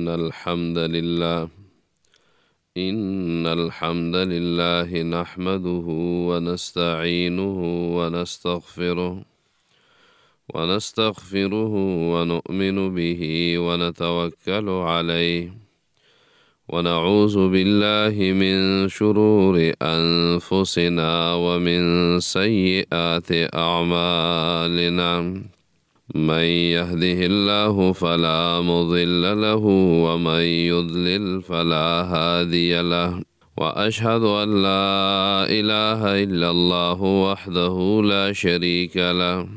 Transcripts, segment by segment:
إن الحمد لله نحمده ونستعينه ونستغفره ونؤمن به ونتوكل عليه ونعوذ بالله من شرور أنفسنا ومن سيئات أعمالنا من يهده الله فلا مضل له ومن يضلل فلا هادي له وأشهد أن لا إله إلا الله وحده لا شريك له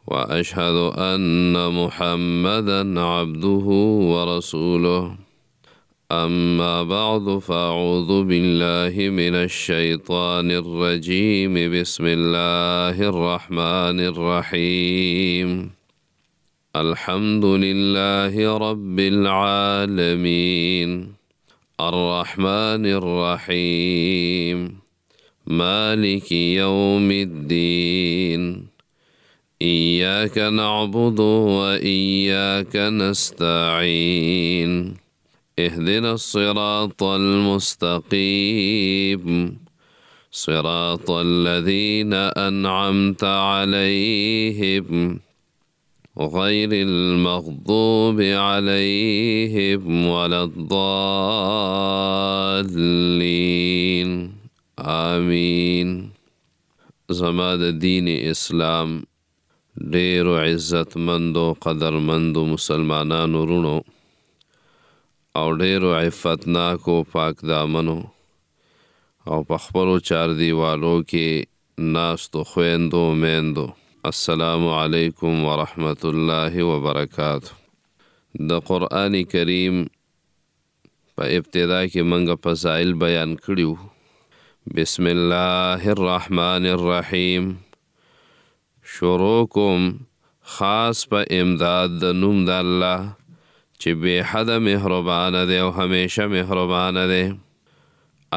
وأشهد أن محمدا عبده ورسوله أما بعد فأعوذ بالله من الشيطان الرجيم بسم الله الرحمن الرحيم الحمد لله رب العالمين الرحمن الرحيم مالك يوم الدين إياك نعبد وإياك نستعين اهدنا الصراط المستقيم صراط الذين أنعمت عليهم غير المغضوب عليهم ولا الضالين آمين. زما د دین اسلام ډیرو عزت مندو قدر مندو مسلمانانو رونو او ډیرو عفتناکو پاک دامنو او په خپلو چار دیوالو کې ناستو خویندو میندو السلام علیکم ورحمت الله وبرکاته. د قرآن کریم په ابتدا کې منګه فضائل بیان کړیو. بسم الله الرحمن الرحیم. شروع کوم خاص په امداد د نوم د الله چې بے حد مهربان دی او همیشه مهربان دی.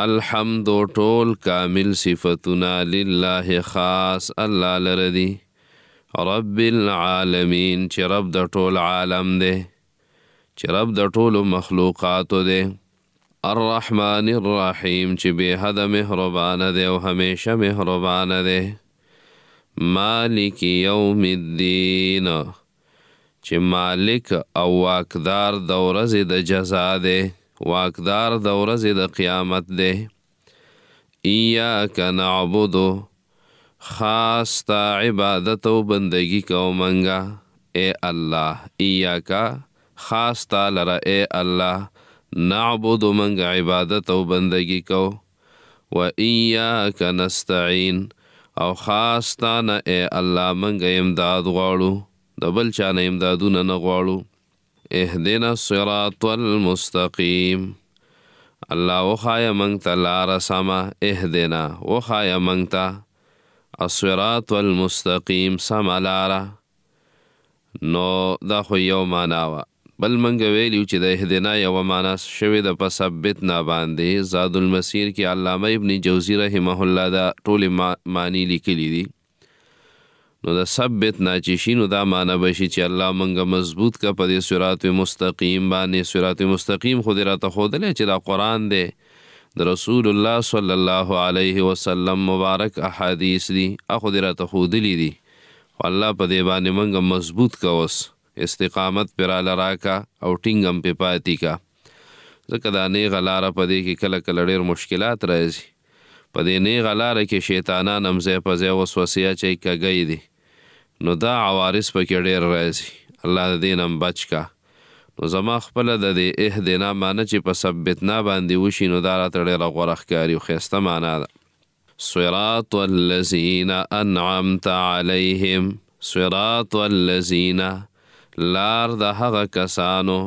الحمد ټول کامل صفتنا لله خاص الله لره دی. رب العالمین چې رب د ټول عالم دی، چې رب د ټول مخلوقاتو دی. الرحمن الرحیم چې بے حد مهربان دی او همیشه مهربان دی. مالک یوم الدین چې مالک او واکدار د ورځې د جزا دی، واکدار د ورځې د قیامت دی. ایاک نعبدو خاص تا عبادت و بندگی کو منگا اے اللہ. ایاکا خاص تا لرا اے اللہ نعبدو منگا عبادت و بندگی کو و ایاک نستعین او خاص تا نا اے اللہ منگا امداد غواړو د بل چا نه امدادونه نه غواړو. اهدنا الصراط المستقیم الله وخایا منګ ته لاره سمه. اهدنا وخایا منګ ته الصراط المستقیم سمه لاره. نو دا خو یو معنا وه. بل منګ ویلیو چې د اهدنا یوه معنا شوې ده په ثبتنا باندې. زاد المسیر کې علامه ابن جوزی رحمه الله دا ټولې معنی لیکلي دي. نو د ثبت نه چې شي نو دا معنی به شي چې الله منګه مضبوط که په دې صراط مستقیم باندې. صراط مستقیم خو دې راته ښودلی چې دا قرآن دی، د رسول الله صلی الله علیه وسلم مبارک احادیث دي، هغه خو دې راته ښودلي دي. خو الله په دې باندې منګه مضبوط که، اوس استقامت پې راله راکه او ټینګ هم پې پاتې که. ځکه دا نیغه لاره په دې کې کله کله ډېر مشکلات راځي. په دې نیغه لاره کې شیطانان هم ځای په ځای وسوسې اچوي، کږی دي. نو دا عوارض پکې ډېر راځي. الله د دې نه بچ که. نو زما خپله د دې اهدنا معنی چې په ثبتنا باندې وشي نو دا راته ډېره غوره ښکاري او ښایسته معنا ده. صراط الذین انعمت علیهم. صراط الذین لار د هغه کسانو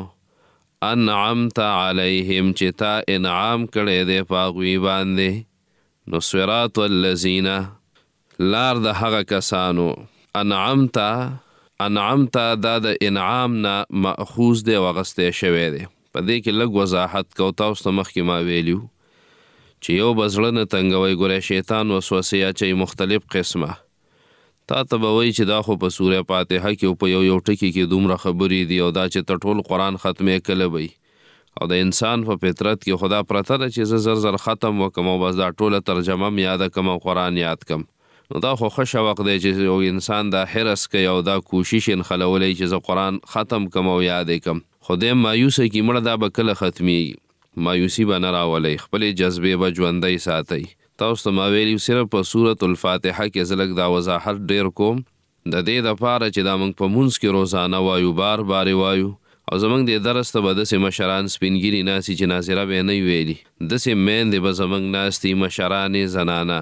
انعمت علیهم چې تا انعام کړی دی په هغوی باندې. نو صراط الذین لار د هغه کسانو. انعمت دا د انعام نه مأخوذ دی او اخیستی شوی دی. په دې کې لږ وضاحت کو. تاسو ته مخکې ما ویلیو چې یو به زړه نه تنګوئ. ګوره شیطان وسوسې اچوي مختلف قسمه. تا ته به وایي چې دا خو په سوره فاتحه کې او په یو ټکي کې دومره خبرې دي او دا چې ته ټول قرآن ختمې کله به او د انسان په فطرت کې خدا پرته ده چې زه زر ختم وکم او بس دا ټوله ترجمه م یاده کم او قرآن یاد کم. نو دا خو ښه شوق دی چې یو انسان دا حرص کوي او دا کوشش انخلولی چې زه قرآن ختم کم او یاد کم. خو دی مایوسه کې مړه دا به کله ختمیږي، مایوسي به نه راولئ، خپلې جذبې به ژوندی ساتئ. تاسو ته ما ویلي صرف په سورة الفاتحه کې زه لږ دا وضاحت ډېر کوم د دې دپاره چې دا موږ په مونځ کې روزانه وایو، بار بار وایو. او زمونږ د درس ته به داسې مشران سپینګیري ناستي چې ناظره به یې نه ویلي، داسې میندې به زمونږ ناستي مشرانې زنانه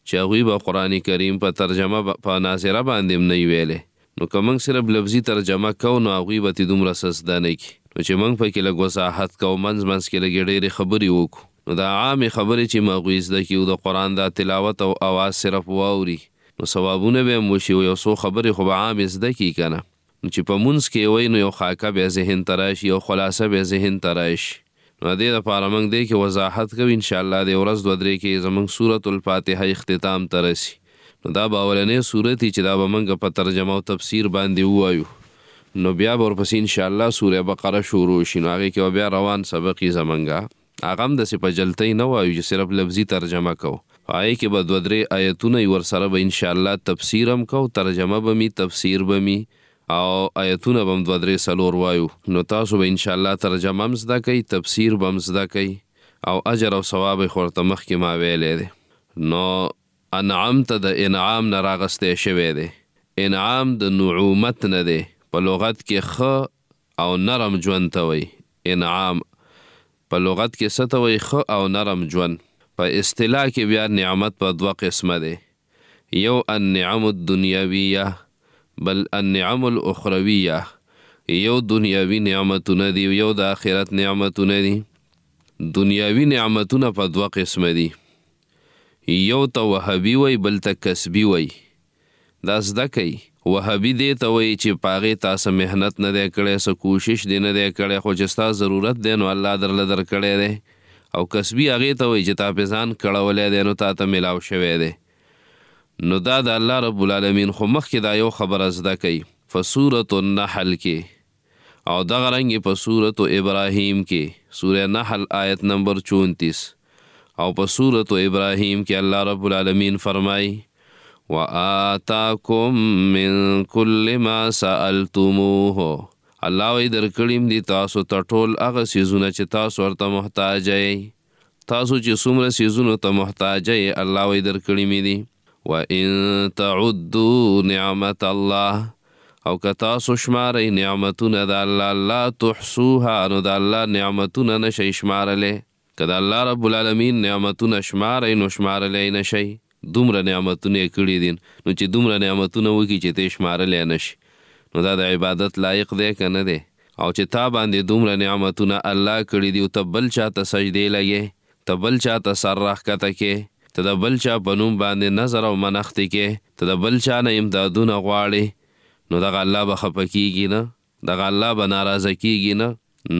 چې هغوی به قرآن کریم په ترجمه په ناظره باندې هم نه ویلی. نو که موږ صرف لفظي ترجمه کوو نو هغوی به تې دومره څه زده نه کړي. نو چې موږ پکې لږ وضاحت کوو، منځ منځ کې لږې ډېرې خبرې وکړو، نو دا عامې خبرې چې ما هغوی زده کړي د قرآن دا تلاوت او اواز صرف واوري نو ثوابونه به هم وشي، او یو څو خبرې خو به عامې زده کړي که نه. نو چې په مونځ کې وایي نو یو خاکه بیا ذهن ته راشي، یو خلاصه بیا ذهن ته راشي. نو دې دپاره موږ دې کې وضاحت کوو انشاءالله د ورځ 2-3 کې زموږ سورة الفاتحه اختتام ته رسي. نو دا به اولنی سورت چې دا به موږ په ترجمه او تفسیر باندې ووایو، نو بیا به ورپسې انشاءالله سوره بقره شروع شي. نو هغې کې به بیا روان سبق یې زمونږ هغه هم داسې په جلتۍ نه وایو چې صرف لفظي ترجمه کوو، هغې کې به 2-3 آیتونه یې ورسره به انشاءالله تفسیر هم کوو، ترجمه به می، تفسیر به می، او آیتونه به هم 2-3 وایو. نو تاسو به انشاءالله ترجمه هم زده کوئ، تفسیر به هم زده کوئ، او اجر او ثواب یې خو ورته مخکې ما ویلی دی. نو انعام ته د انعام نه راغستی شوی دی. انعام د نعومت نه دی، په لغت کې ښه او نرم ژوند ته وایي. انعام په لغت کې څه ته وایي؟ ښه او نرم ژوند. په اصطلاح کې بیا نعمت په 2 قسمه دی، یو النعم الدنیویه بل النعم الاخرویه. یو دنیاوي نعمتونه دي، یو د آخرت نعمتونه دي. دنیاوي نعمتونه په 2 قسمه دي، یو ته وهبي وی بل ته کسبي وی. دا زده کوي. وهبي دې ته وایي چې په هغې تاسو محنت نه دی کړی، څه کوشش دې نه دی کړی، خو چې ستا ضرورت دی نو الله درله درکړی دی. او کسبي هغې ته وایي چې تا پې ځان کړولی دی نو تا ته میلاو شوی دی. نو دا د الله رب العالمین خو مخکې دا یو خبره زده کوي په سورة النحل کې، او دغه رنګې په سورة ابراهیم کې، سوره نحل آیت نمبر 34، او په سورة ابراهیم کې الله رب العالمین فرمایي وآتاکم من کل ما سألتموه. الله وایي درکړیم دي تاسو ته ټول هغه څیزونه چې تاسو ورته محتاج یې. تاسو چې څومره څیزونو ته محتاج یې الله وایي درکړي مې دي. وَإِن تَعُدُّوا نِعْمَةَ اللَّهِ، او که تاسو شمارئ نعمتونه د الله لا تحصوها، نو د الله نعمتونه نشئ شمارلی. که د الله رب العالمین نعمتونه شمارئ نو شمارلی نشئ. دومره نعمتونه یې کړي دي، نو چې دومره نعمتونه وکړي چې ته شمارلی نشي، نو دا د عبادت لایق دی که نه دی؟ او چې تا باندې دومره نعمتونه الله کړي دي او ته بل چاته سجدې لګې، ته بل چاته سر راښکته کې، ته د بل چا په نوم باندې نظر او منښتې کې، ته د بل چا نه امدادونه غواړې، نو دغه الله به خفه کېږي نه، دغه الله به ناراضه کېږي نه.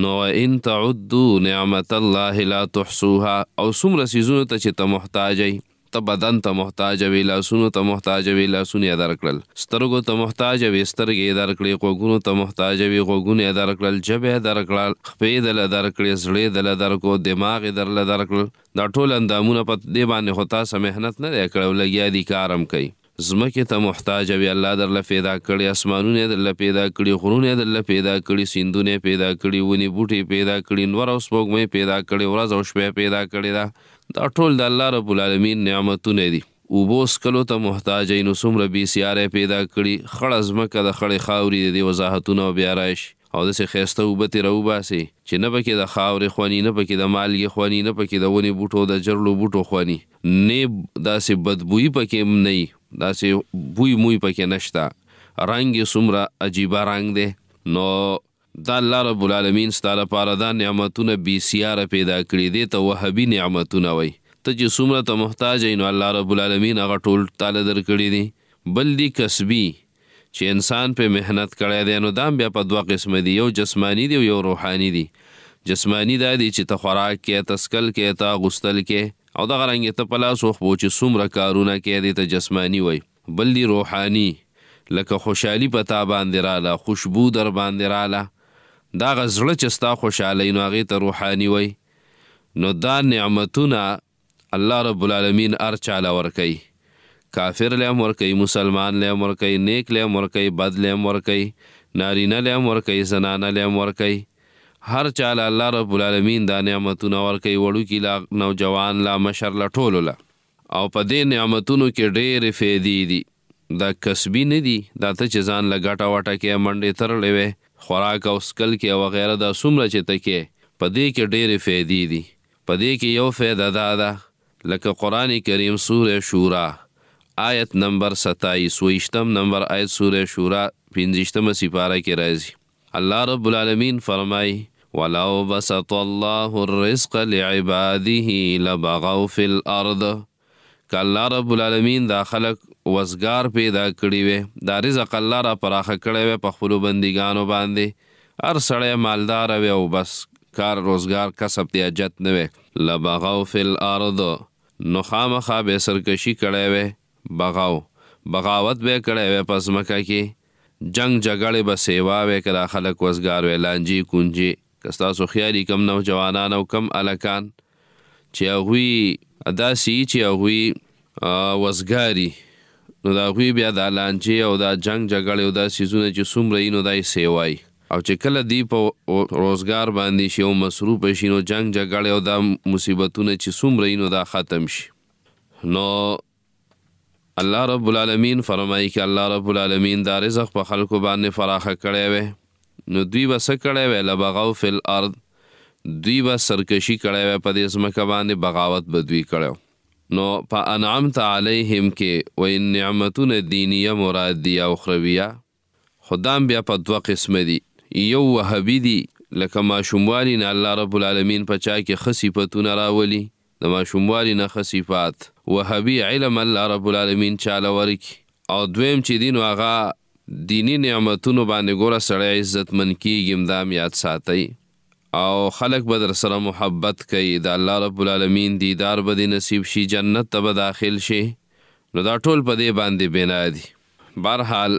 نو وان تعدوا نعمت الله لا تحصوها. او څومره څیزونو ته چې ته محتاج یې، ته بدن ته محتاج وې، لاسونو ته محتاج وې، لاسونه یې درکړل، سترګو ته محتاج وې، سترګې یې درکړې، غوږونو ته محتاج وې، غوږونه یې درکړل، ژبه یې درکړل، خپې یې دله درکړې، زړه یې دله درکړو، دماغ یې درله درکړل. دا ټول اندامونه په دې باندې خو تاسو محنت نه دی کړی او لګیا دي کار هم کوي. ځمکې ته محتاج وې، الله درله پیدا کړي، اسمانونه یې درله پیدا کړي، غرونه یې درله پیدا کړي، سیندونه یې پیدا کړي، ونې بوټي پیدا کړي، نور او سپوږمۍ پیدا کړي، ورځ او شپه پیدا کړې ده. دا ټول د الله رب العالمین نعمتونه دي. اوبو څښلو ته محتاج یې، نو څومره بېسیاره پیدا کړي، خړه ځمکه د خړې خاورې د دې وضاحتونه او بیا راشي او داسې ښایسته اوبه ترې راوباسي چې نه پکې د خاورې خواني، نه پکې د مالګې خواني، نه پکې د ونې بوټو د جرلو بوټو خواني، نه داسې بدبویي پکې هم نه وي، داسې بوی موی پکې نشته، رنګ یې څومره عجیبه رنګ دی. نو دا الله رب العالمین ستا لپاره دا نعمتونه بېسیاره پیدا کړي، دې ته وهبي نعمتونه وایي. ته چې څومره ته محتاج یې نو الله رب العالمین هغه ټول تاله درکړي دي. بل دي کسبي چې انسان په محنت کړی دی، نو دا بیا په 2 قسمه دي، یو جسمانی دی او یو روحانی دی. جسمانی دا دی چې ته خوراک کې، تسکل کې، ته اغوستل کې، او دغه رنګې ته په لاس وخبو چې څومره کارونه کې دی ته جسمانی وایي. بل دی روحانی، لکه خوشحالي په تا باندې راله، خوشبو در باندې راله، دا هغه زړه چې ستا خوشحالوي نو هغې ته روحاني وی. نو دا نعمتونه الله رب العالمین هر چاله ورکوي، کافر له هم ورکوي، مسلمان له هم ورکوي، نیک له هم ورکوي، بد له هم ورکوي، نارینه له هم ورکوي، زنانه له هم ورکوي. هر چاله الله رب العالمین دا نعمتونه ورکوي، وړوکي لا، نوجوان لا، مشر لا، ټولو لا. او په دې نعمتونو کې ډېرې فایدې دي. دا کسبي نه دي، دا ته چې ځان له ګټه وټه کې منډې تړلې وې، خوراک او سکل کې او وغیره، دا څومره چې ته کې، په دې کې ډېرې فایدې دي. په دې کې یو فایده دا ده لکه قرآن کریم سوره شورا آیت نمبر 27 ویشتم نمبر آیت سوره شورا 15 سپاره کې راځي. الله رب العالمین فرمای ولو بسط الله الرزق لعباده لبغوا فی الارض. که الله رب العالمین دا خلق وزګار پیدا کړي وي، دا رزق الله را پراخه کړی وي په خپلو بندګانو باندې، هر سړی مالدار وي او بس کار روزګار کسب ته حاجت نه وي، لبغوا فی الارض، نو خامخا به سرکشي کړی وي، بغاوت به کړی وي په ځمکه کې، جنگ جګړې به سیوا وي که دا خلک وزګار وي، لانجې کونجې. که ستاسو خیالي کم نوجوانان او کم الکان چې هغوی داسې وي چې هغوی وزګاري، نو د هغوی بیا دا لانجې او دا جنگ جګړې او دا څیزونه چې څومره وي نو دا یې سیوایي. او چې کله دی په روزګار باندې شي او مصروفه شي نو جنگ جګړې او دا مصیبتونه چې څومره وي نو دا ختم شي. نو الله رب العالمین فرمایي که الله رب العالمین دا رزق په خلکو باندې فراخه کړی وی، نو دوی به څه کړی وی؟ لبغوا فی الارض، دوی به سرکشي کړی وی په دې ځمکه باندې، بغاوت به دوی کړی. نو په انعمت علیهم کې وایي نعمتونه دینیه مراد دي یا اخرویه، خدام بیا په دوه قسمه دي. یو وهبي دي، لکه ماشوموالي نه الله رب العالمین په چا کې ښه صفتونه راولي، د ماشوموالي نه ښه صفات، وهبي علم الله رب العالمین چاله ورکي. او دویم چې دي نو هغه دینی نعمتونو باندې ګوره سړی عزتمن کېږي، امدام یاد ساتئ او خلق به در سره محبت کوي، د الله رب العالمین دیدار به دې نصیب شي، جنت ته به داخل شي. نو دا ټول په دې باندې بنا دي. بهرحال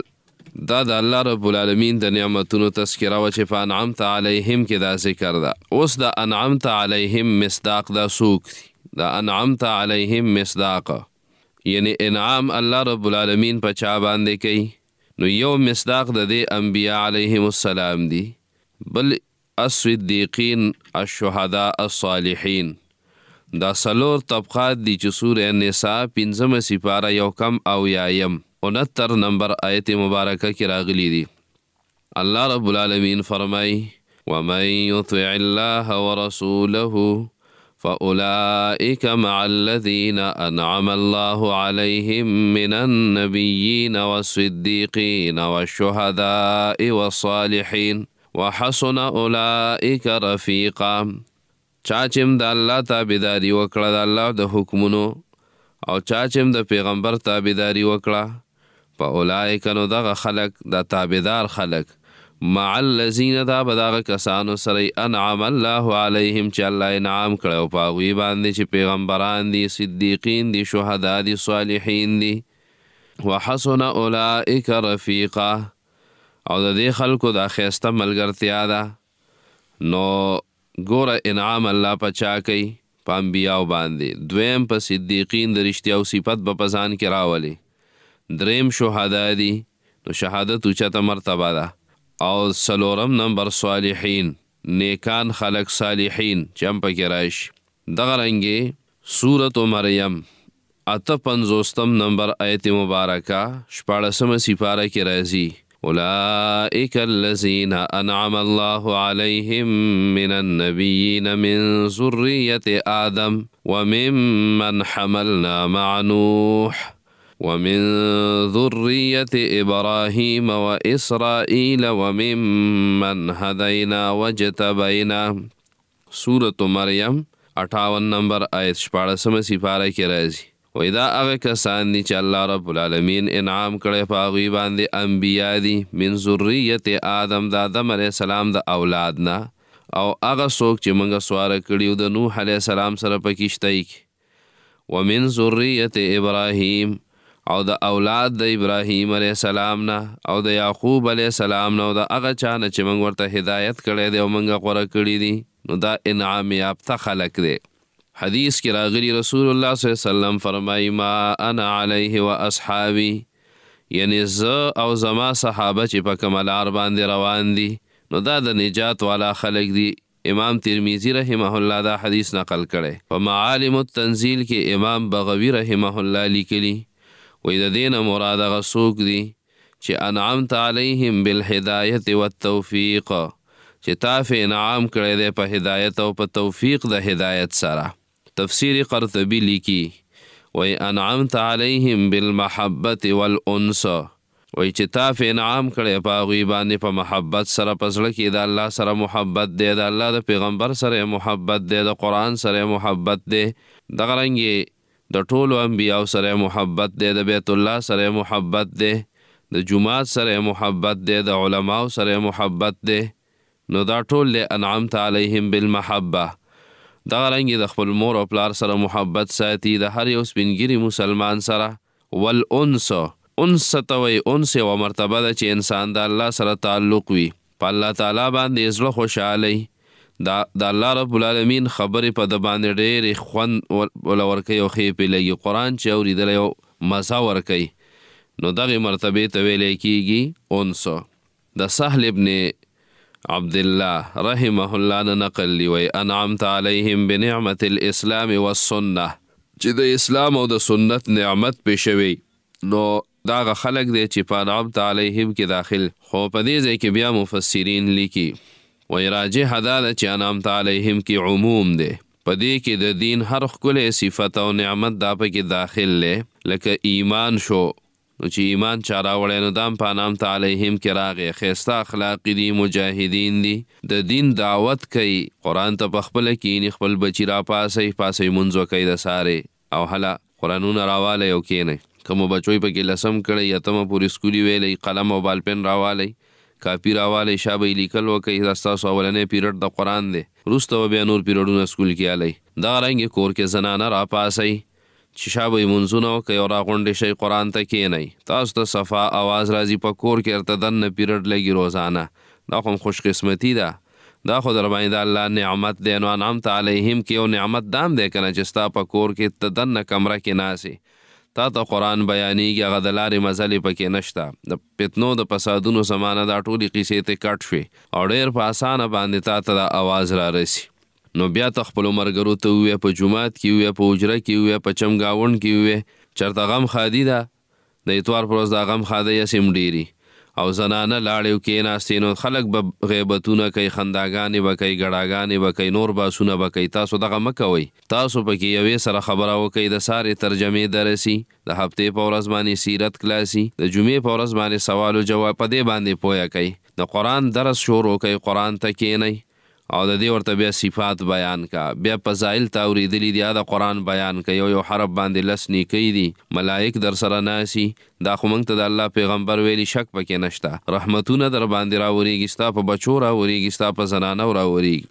دا د الله رب العالمین د نعمتونو تذکره وه چې په انعمت علیهم کې دا ذکر ده. اوس د انعمت علیهم مصداق دا څوک دي؟ د انعمت علیهم مصداق یعنی انعام الله رب العالمین په چا باندې کوي؟ نو یو مصداق د دې انبیاء علیهم السلام دي، بل الصدیقین، الشهداء، الصالحین. دا څلور طبقات دي چې سوره نساء 15 سپاره 1 نمبر آیت مبارکه کې راغلي دي. الله رب العالمین فرمای ومن یطع الله ورسوله فأولئك مع الذين أنعم الله عليهم من النبيين والصديقين والشهداء والصالحين وحسن أولئك رفيقا. چا چې د الله تابعداري وکړه، د الله د حکمونو، او چا چې د پیغمبر تابعداري وکړه، په اولئک نو دغه خلق، د تابعدار خلق، مع الذین دا به دغه کسانو سره انعم الله علیهم چې الله انعام کړی په هغوی باندې چې پیغمبران دي، صدیقین دي، شهدا دي، صالحین دي. وحسن اولئک رفیقا، او د دې خلکو دا ښایسته ملګرتیا ده. نو ګوره انعام الله په چا کوي؟ په انبیاو باندې. دویم په صدیقین د رښتیاو صفت به په ځان کې راولي. دریم شهدا دي، نو شهادت اوچته مرتبه ده. او څلورم نمبر صالحین، نیکان خلق صالحین چې هم پکې راشي. دغه رنګې سورة مریم 58 نمبر آیت مبارکه 14 سپاره کې راځي اولئک الذین انعم الله علیهم من النبیین من ذریة آدم وممن حملنا مع نوح ومن ذرية إبراهيم وإسرائيل وممن هدينا واجتبينا. سورة مریم 58 نمبر آیت 14 سپاره کې راځي. وای دا هغه کسان دي چې الله رب العالمین انعام کړی په هغوی باندې، انبیا دي من ذریة آدم، د آدم علیه السلام د اولاد نه، او هغه څوک چې موږ سواره کړي د نوح علیه السلام سره په کښتۍ کې. ومن ذریة ابراهیم، او د اولاد د ابراهیم علیه السلام نه او د یعقوب علیه السلام نه او د هغه چا نه چې موږ ورته هدایت کړی دی او موږ غوره کړي دي، نو دا انعام یافته خلک دی. حدیث کې راغلی رسول الله صلی الله علیه وسلم فرمایي ما انا علیه و اصحابي، یعنی زه او زما صحابه چې په کومه لار باندې روان دي نو دا د نجات والا خلک دي. امام ترمذی رحمه الله دا حدیث نقل کړی. په معالم التنزیل کې امام بغوی رحمه الله لیکلی وی د دین مراد هغه څوک دي چې انعمت علیهم بالهدایت والتوفیق، چې تا فی انعام کړی دی په هدایت او په توفیق د هدایت سره. تفسیر قرطبی لیکي وی انعمت علیهم بالمحبت والانس، وی چې تا فی انعام کړی په هغوی باندې په محبت سره، په زړه کې د الله سره محبت دی، د الله د پیغمبر سره محبت دی، د قرآن سره محبت دی، دغه رنګې د ټولو انبیاو سره محبت دی، د بیت الله سره محبت دی، د جماعت سره محبت دی، د علماو سره محبت دی، نو دا ټول له انعمت علیهم بالمحبه. دغه رنګې د خپل مور او پلار سره محبت ساتي، د هر یو سپینګیري مسلمان سره. والانس، انس ته وایي انس یوه مرتبه ده چې انسان د الله سره تعلق وي، په الله تعالی باندې زړه خوشحالی، د الله رب العالمین خبرې په د باندې ډېرې خوند وله ورکوي او ښې پې لګي، قرآن چې اورېدلی یو مزه ورکوي، نو دغې مرتبې ته ویلی کېږي انس. د سهل ابن عبدالله رحمه الله نه نقل لی وی انعمت علیهم بنعمت الاسلام والسنه، چې د اسلام او د سنت نعمت پې شوی نو داغه خلق دی چې په انعمت علیهم کې داخل. خو په دې ځای کې بیا مفسرین لیکي وی راجح دا ده چې انعمت علیهم کې عموم دی، په دې کې د دین هر ښکلی صفت او نعمت دا پکې داخل دی، لکه ایمان شو، نو چې ایمان چا راوړی نو دا هم په انعمت علیهم کې راغی، ښایسته اخلاقي دي، مجاهدین دي، د دین دعوت کوي، قرآن ته پخپله کیني، خپل بچي راپاسئ، پاسئ مونځ وکئ د سارې او هله قرآنونه راوالی او کینئ. کومو بچوی پکې لسم کړی، یتمه پورې سکولي ویلی، قلم او بالپن راوالی، کاپي راوالی، شابه لیکل وکئ، دا ستاسو اولنی پیریډ د قرآن دی، وروسته به بیا نور پیریډونه سکول کې الی. دغه رنګې کور کې زنانه راپاسئ چې شابه یې منځونه وکئ او راغونډې شئ قرآن ته کښېنئ، تاسو ته صفا اواز راځي په کور کې ارته دننه پیریډ لګي روزانه، دا خو هم خوش قسمتي ده، دا خو در باندې د الله نعمت دی. نو انعمت علیهم کې یو نعمت دام دی که نه چې ستا په کور کې ته دننه کمره کې ناستې، تا ته قرآن بیانیږي، هغه د لارې مزلې پکې نشته، د فتنو د فسادونو زمانه دا ټولې قیسې ته کټ شوې او ډېر په اسانه باندې تا ته دا اواز را رسي. نو بیا ته خپلو ملګرو ته ووایه، په جومات کې ووایه، په حجره کې ووایه، په چمګاونډ کې ووایه، چېرته غم ښادي ده، د اتوار پر ورځ دا غم ښادۍ هسې هم ډېري، او زنانه لاړې او کېناستې نو خلک به غیبتونه کوي، خنداګانې به کوي، ګډاګانې به کوي، نور باسونه به کوي. تاسو دغه مه کوئ، تاسو پکې یوې سره خبره وکئ، د سارې ترجمې درسي، د هفتې په ورځ باندې سیرت کلاسي، د جمعې په ورځ باندې سوال و جواب، په دې باندې پویه کوئ، د قرآن درس شروع کوئ، قرآن ته کښېنئ او د دې ورته بیا صفات بیان کا، بیا فضایل تا اورېدلي دي د قرآن بیان کوي، یو حرف باندې لس نیکۍ دي، ملائک در سره ناسي، دا خو موږ ته د الله پیغمبر ویلي، شک پکې نشته، رحمتونه در باندې راورېږي، ستا په بچو راورېږي، ستا په زنانو راورېږي،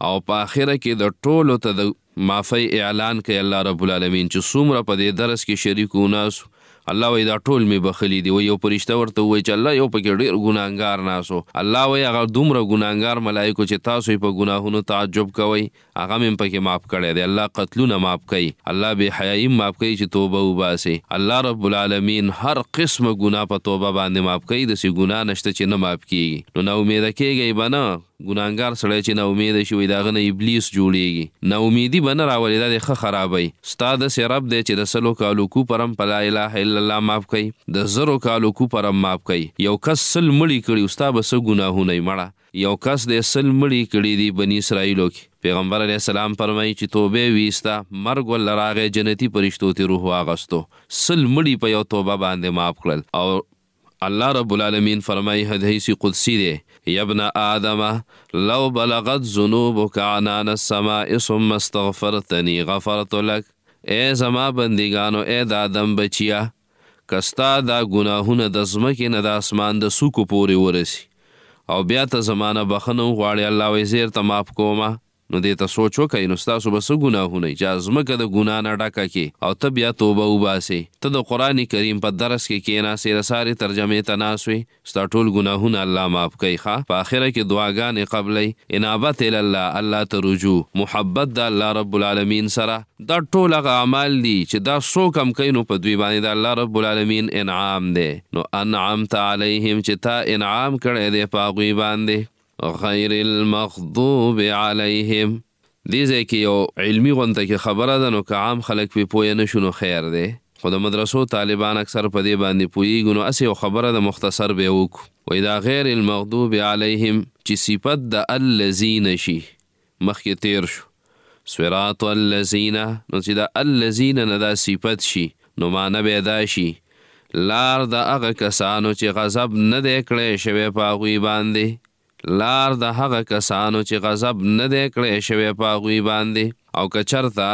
او په آخره کې د ټولو ته د معافی اعلان کوي الله رب العالمین چې څومره په دې درس کې شریک وناسو، الله وی دا ټول می بخلی دی. وی یو پرشته ورته وی چې الله یو پکې ډېر ګناهګار ناسو، الله وی هغه دومره ګناهګار ملایکو چې تاسو یې په ګناهونو تعجب کوئ هغه مې پکې معاف کړی دی، الله قتلونه معاف کوي، الله بې حیایي معاف کوي چې توبه وباسي، الله رب العالمین هر قسمه ګناه په توبه باندې معاف کوي، داسې ګناه نشته چې نه معاف کیږي. نو نا امیده کیږئ به نه، ګناهګار سړی چې نا امیده شي وي د هغه نه ابلیس جوړیږي، نا امیدي به نه راولي، دا د ښه خرابوي. ستا داسې رب دی چې د 100 کالو کوپر هم په لا اله الا الله معاف کوي، د 1000 کالو کوپر هم معاف کوي. یو کس 100 مړي کړي ستا به څه ګناهونه یې مړه، یو کس د 100 مړي کړي دي بني اسرائیلو کې، پیغمبر علیه السلام فرمایي چې توبه ویسته، مرګ ول راغی، جنتي پرشتو ته روح واغستو، 100 مړي په یو توبه باندې معاف کړل. او الله رب العالمین فرمایي حدیث قدسی دی، یا ابن آدم لو بلغت ذنوبک عنان السماء ثم استغفرتنی غفرت لک. اے زما بندگانو، اے د آدم بچیا، کستا دا گناهونه د ځمکې نه د اسمان د څوکو پورې ورسي او بیا ته زمانه بخنه وغواړې، الله وایي زه درته معاف کومه، نو دې ته سوچ وکئ نو ستاسو به څه ګناهونه چې ځمکه د ګناه نه ډکه کې او ته بیا توبه وباسې ته د قرآن کریم په درس کې کښېناستې د سارې ترجمې ته ناست وې ستا ټول ګناهونه الله معاف کوي ښه په آخره کې دعاګانې قبلئ انابت الله الله ته رجوع محبت د الله رب العالمین سره دا ټول هغه اعمال دي چې دا څوک هم کوي نو په دوی باندې د الله رب العالمین انعام دی نو انعمت علیهم چې تا انعام کړی دی په هغوی باندې غیر المغضوب علیهم دې ځای کې یو علمي غونته کې خبره ده نو که عام خلک پې پوه نه شو نو خیر دی خو د مدرسو طالبان اکثر په دې باندې پوهېږو نو هسې یو خبره د مختصر به یې وکړو وایي دا غیر المغضوب علیهم چې صفت د الذین شي مخکې تیر شو صراط الذین نو چې د الذین نه دا صفت شي نو معنی به دا شي لار د هغه کسانو چې غضب نه دی کړی شوی په هغوی باندې لار د هغه کسانو چې غضب نه دی کړی شوی په هغوی باندې او که چرته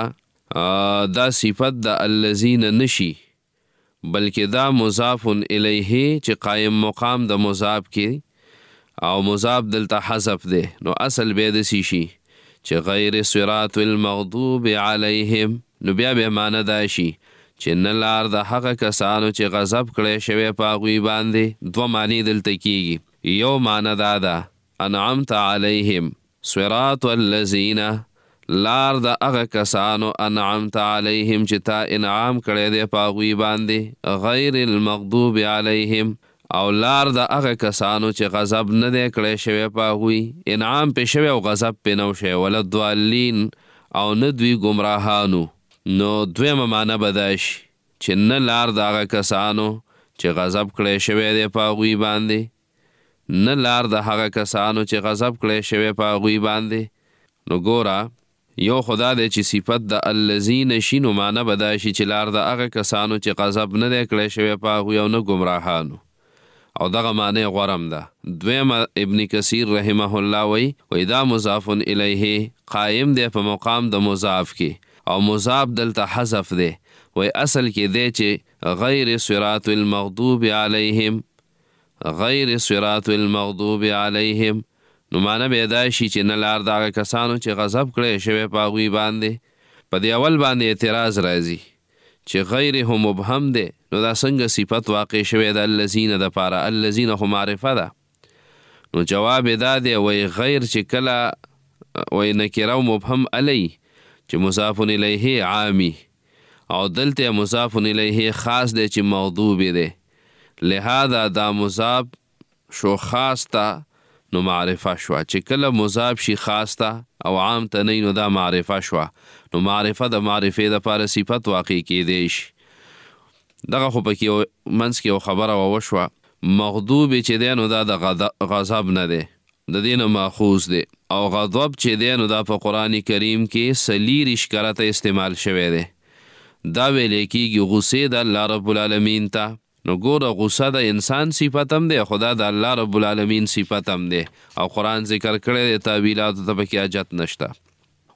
دا صفت د الذین نشي بلکې دا مضاف الیه چې قایم مقام د مضاف کې او مضاف دلته حذف دی نو اصل به داسې شي چې غیر صراط المغضوب علیهم نو بیا به معنی دا شي چې نه لار د هغه کسانو چې غضب کړی شوی په هغوی باندې دوه معنی دلته کېږي یو معنی دا ده انعمت علیهم صراط الذین لار د هغه کسانو انعمت علیهم چې تا انعام کړی دی په هغوی باندې غیر المغضوب علیهم او لار د هغه کسانو چې غضب نه دی کړی شوی په هغوی انعام پې شوی او غضب پې نه شوی ولا الضالین او نه دوی ګمراهانو نو دویمه معنی به دا شي چې نه لار د هغه کسانو چې غضب کړی شوی دی په هغوی باندې نه لار د هغه کسانو چې غضب کړی شوی په هغوی باندې نو ګوره یو خدا دی چې صفت د الذین شي نو معنی به دا شي چې لار د هغه کسانو چې غضب نه دی کړی شوی په هغوی او نه ګمراهانو او دغه معنی غورم ده دویمه ابن کثیر رحمه الله وی دا مضاف الیه قایم دی په مقام د مضاف کې او مضاف دلته حذف دی وی اصل کې دی چې غیر صراط المغضوب علیهم غیر صراط المغضوب علیهم نو معنی به دا شي چې نه لار د هغه کسانو چې غضب کړی شوی په هغوی باندې په دې اول باندې اعتراض راځي چې غیر هم مبهم دی نو دا څنګه صفت واقع شوی د الذین دپاره الذین خو معرفه ده نو جواب دا دی وی غیر چې کله وی نکره و مبهم علی چې مضاف الیه عامی او دلته مضاف الیه خاص دی چې مغضوب دی لہذا دا مضاف شو خاص تا نو معرفه شوه چې کله مضاف شي خاص تا او عام ته نه نو دا معرفه شوه نو معرفه د معرفې دپاره صفت واقع کیدی شي دغه خو پکې منځ کې یو خبره وشوه مغضوب چې دی نو دا د غضب نه دی د دې نه ماخوذ دی او غضب چې دی نو دا په قرآن کریم کې څلېرویشت کرته استعمال شوی دی دا ویلی کېږي غصې د الله رب العالمین ته نو ګوره غصه د انسان صفت هم دی خدا د الله رب العالمین صفت هم دی او قرآن ذکر کړی دی تعویلاتو ته پکې حاجت نشته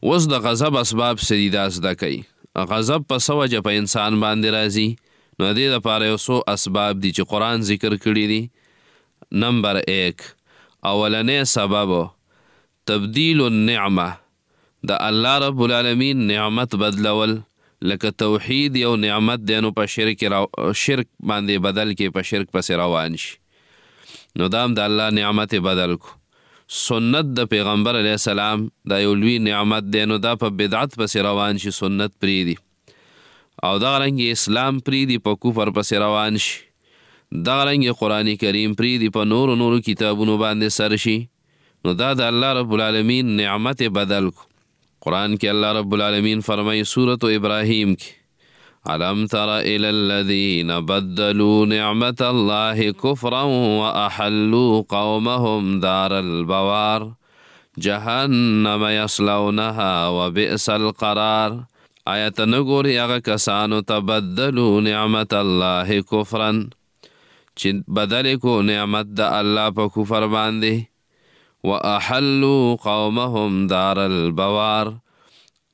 اوس د غضب اسباب څه دي دا زده کوي غضب په څه وجه په انسان باندې راځي نو دې دپاره یو څو اسباب دي چې قرآن ذکر کړي دي نمبر 1 اولنی سبب تبدیل النعمه د الله رب العالمین نعمت بدلول لکه توحید یو نعمت دی نو په شرک باندې بدل کې په شرک پسې روان شي نو دا هم د الله نعمت بدل کو سنت د پیغمبر علیه السلام دا یو لوی نعمت دی نو دا په بدعت پسې روان شي سنت پریدي او دغه رنګې اسلام پریدي په کفر پسې روان شي دغه رنګې قرآن کریم پریدي په نورو کتابونو باندې سر شي نو دا د الله رب العالمین نعمت بدل کو قرآن کې الله رب العالمین فرمائی سورة ابراہیم کې علم تر الى الذین بدلوا نعمت الله کفرا واحلوا قومهم دار البوار جهنم یصلونها وبئس القرار آیت نګوري هغه کسانو تبدلوا نعمت الله کفرا چې بدل کو نعمت د الله په کفر باندې واحلوا قومهم دار البوار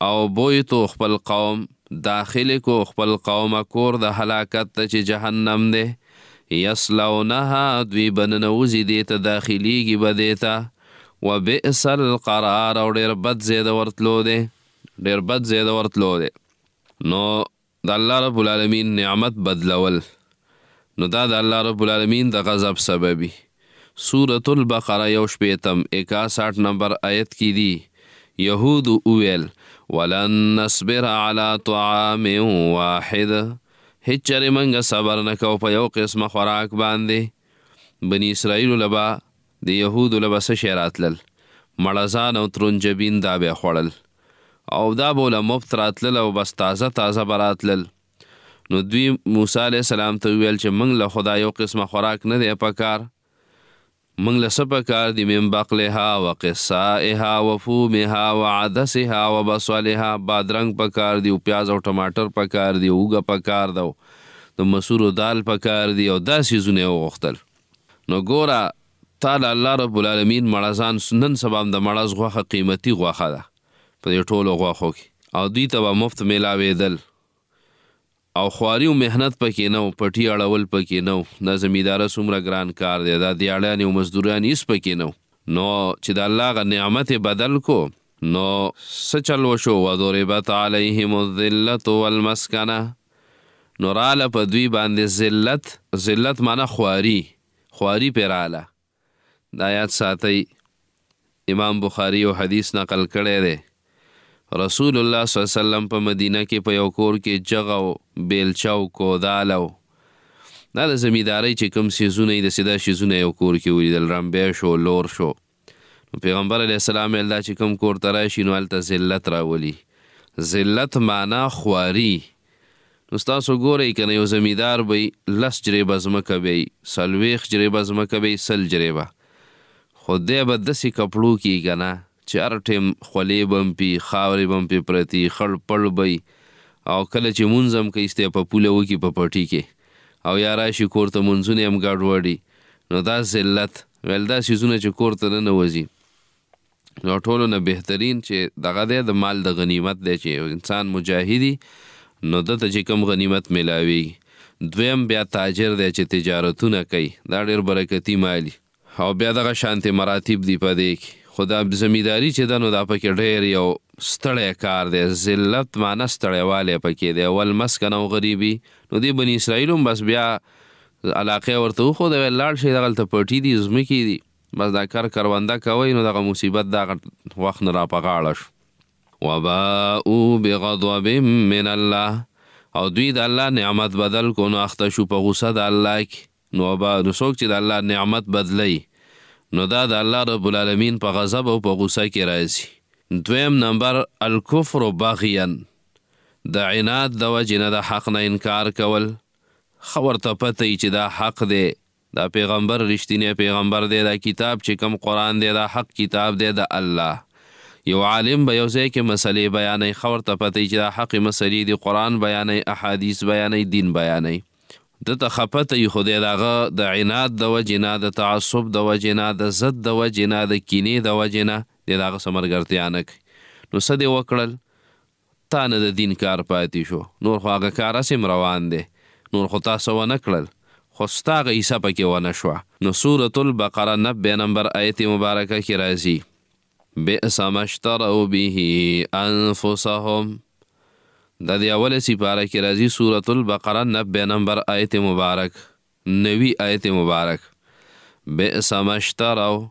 او بویتو خپل قوم داخل کو خپل قوم کور د هلاکت ته چې جهنم دی یصلونها دوی بننوزي دې ته داخلیږي به دې ته وبئس القرار او ډېر بد ځای د ورتلو دی، ډېر بد ځای د ورتلو دی. نو د الله رب العالمین نعمت بدلول، نو دا د الله رب العالمین د غضب سببي. سورة البقره 61 نمبر آیت کې دی یهود اویل ولن نصبر على طعام واحد، هیڅ چرې منګه صبر نه کوو په یو قسمه خوراک باندې. بني اسرائیلو لبا د یهودو لبا څه شی راتلل؟ مړزان او ترنجبین دا به خوړل او دا به له مفت راتلل او بس تازه تازه به راتلل. نو دوی موسی علیه السلام ته وویل چې موږ له خدا یو قسمه خوراک نه دی پکار، موږ له څه پکار دي؟ من بقلها و قصائها و فومها و عدسها و بصلها، بادرنګ پکار دی او پیاز او ټماټر پکار دی، اوږه پکار ده، د مسورو دال پکار دی او دا څیزونه یې وغوښتل. نو ګوره تا له الله رب العالمین مړزان، نن سبا د مړز غوښه قیمتي غوښه ده په دې ټولو غوښو کې، او دوی ته به مفت میلاوېدل او خواري او محنت پکې نه و، پټي اړول پکې نه و. دا زمینداره څومره ګران کار دی، دا دیاړیانې او مزدوران هېڅ پکې نه و. نو چې د الله هغه نعمت بدل کو، نو څه چل وشو؟ وضربت علیهم الذلة والمسکنه، نو راله په دوی باندې ذلت معنی خواري پې راله. دا یاد ساتئ، امام بخاری یو حدیث نقل کړی دی، رسول الله صلی الله علیه وسلم په مدینه کې په یو کور کې جغ او بیلچه او کودال او دا د زمیندارۍ چې کوم څیزونه یې داسې دا څیزونه یو کور کې ولیدل، رمبی شو، لور شو. نو پیغمبر علیه السلام ویل دا چې کوم کور ته راشي نو هلته ذلت راولي. ذلت معنا خواري. نو ستاسو ګورئ که نه یو زمیندار به 10 جریبه ځمکه به یي، 40 جریبه ځمکه به یي، 100 جریبه، خو دی به داسې کپړو کې که نه چې هر ټیم خولې به هم پي، خاورې به هم پې پرتي، خړ پړ به یي، او کله چې مونځ هم کوي ستی په پوله وکړي په پټي کې، او یا راشي کور ته مونځونه هم ګډوډي. نو دا ذلت ویل دا څیزونه چې کور ته ننوځي. نو ټولو نه بهترین چې دغه دی د مال د غنیمت دی چې انسان مجاهدي نو دته چې کوم غنیمت میلاویږي. دویم بیا تاجر دی چې تجارتونه کوي، دا ډېر برکتي مالي، او بیا دغه شانتې مراتب دي په دې کې. خو دا زمینداري چې ده نو دا پکې ډېر یو ستړی کار دی. ذلت معنی ستړیوالی پکې دی. والمسکن او غریبي. نو دی بني اسرائیل هم بس بیا علاقې ورته وښوده، ویل لاړ شئ دغلته پټي دي، ځمکې دي، بس دا کرونده کوئ، نو دغه مصیبت دغه وخت نه را په غاړه شو. وباءوا بغضب من الله، او دوی د الله نعمت بدل کو نو اخته شو په غصه د الله کې. نو څوک چې د الله نعمت بدلی نو دا د الله رب العالمین په غضب او په غصه کې راځي. دویم نمبر الکفر بغیا، د عناد د وجې نه د حق نه انکار کول. ښه ورته پته وي چې دا حق دی، دا پیغمبر رښتینی پیغمبر دی، دا کتاب چې کوم قرآن دی دا حق کتاب دی د الله. یو عالم به یو ځای کې مسلې بیانوي، ښه ورته پته وي چې دا حقې مسلې دي، قرآن بیانوي، احادیث بیانوي، دین بیانوي. دته ښه پته وي خو دی د هغه د عناد د وجې نه، د تعصب د وجې نه، د ضد د وجې نه، د کینې د وجې نه دی د هغه څه ملګرتیا نه کوي. نو څه دې وکړل؟ تا نه د دین کار پاتې شو، نور خو هغه کار هسې روان دی، نور خو تاسو ونه کړل، خو ستا هغه حصه پکې ونه شوه. نو سورة البقره 90 نمبر آیت مبارکه کې راځي بئس ما اشتروا به انفسهم. دا دی اوله سپاره کې راځي سورة البقره 90 نمبر آیت مبارک، 90 آیت مبارک. بئس ما اشتروا،